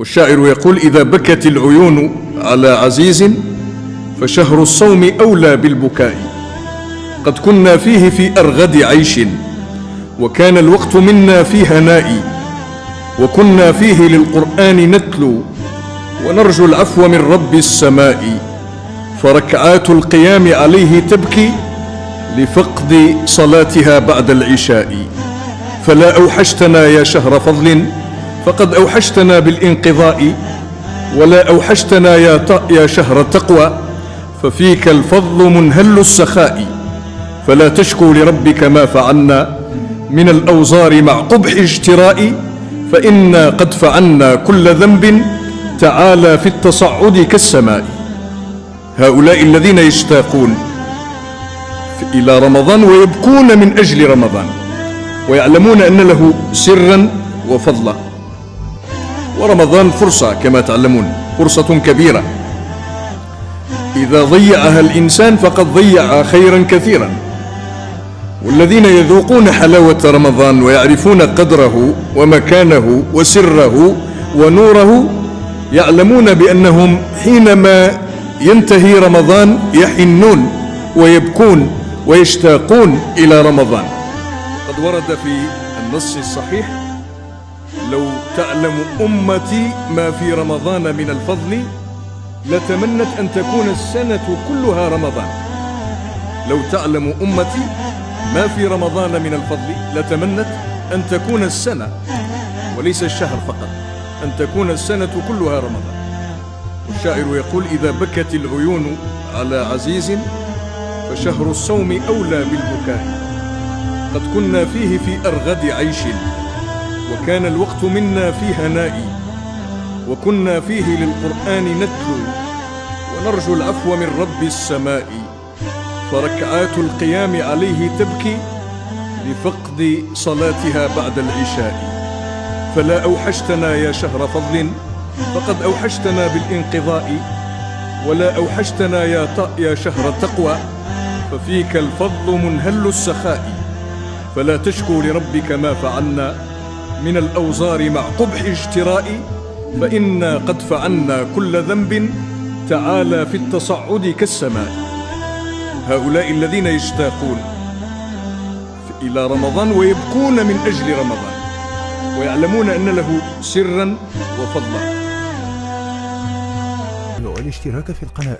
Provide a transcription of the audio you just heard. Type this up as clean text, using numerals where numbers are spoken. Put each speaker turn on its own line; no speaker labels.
والشاعر يقول: إذا بكت العيون على عزيز فشهر الصوم أولى بالبكاء. قد كنا فيه في أرغد عيش وكان الوقت منا في هناء، وكنا فيه للقرآن نتلو ونرجو العفو من رب السماء، فركعات القيام عليه تبكي لفقد صلاتها بعد العشاء. فلا أوحشتنا يا شهر فضل فقد أوحشتنا بالانقضاء، ولا أوحشتنا يا شهر التقوى ففيك الفضل منهل السخاء. فلا تشكو لربك ما فعلنا من الأوزار مع قبح اجتراء، فإنا قد فعلنا كل ذنب تعالى في التصعد كالسماء. هؤلاء الذين يشتاقون إلى رمضان ويبكون من أجل رمضان، ويعلمون أن له سرا وفضلا. ورمضان فرصة كما تعلمون، فرصة كبيرة إذا ضيعها الإنسان فقد ضيع خيرا كثيرا. والذين يذوقون حلاوة رمضان ويعرفون قدره ومكانه وسره ونوره يعلمون بأنهم حينما ينتهي رمضان يحنون ويبكون ويشتاقون إلى رمضان. قد ورد في النص الصحيح: لو تعلم أمتي ما في رمضان من الفضل لتمنت أن تكون السنة كلها رمضان. لو تعلم أمتي ما في رمضان من الفضل لتمنت أن تكون السنة، وليس الشهر فقط، أن تكون السنة كلها رمضان. والشاعر يقول: إذا بكت العيون على عزيز فشهر الصوم أولى بالبكاء. قد كنا فيه في أرغد عيش وكان الوقت منا في هناء، وكنا فيه للقرآن نتلو ونرجو العفو من رب السماء، فركعات القيام عليه تبكي لفقد صلاتها بعد العشاء. فلا أوحشتنا يا شهر فضل فقد أوحشتنا بالانقضاء، ولا أوحشتنا يا شهر التقوى ففيك الفضل منهل السخاء. فلا تشكو لربك ما فعلنا من الأوزار مع قبح اجتراء، فإنا قد فعلنا كل ذنب تعالى في التصعد كالسماء. هؤلاء الذين يشتاقون إلى رمضان ويبكون من أجل رمضان، ويعلمون أن له سرا وفضلا.
والاشتراك في القناة.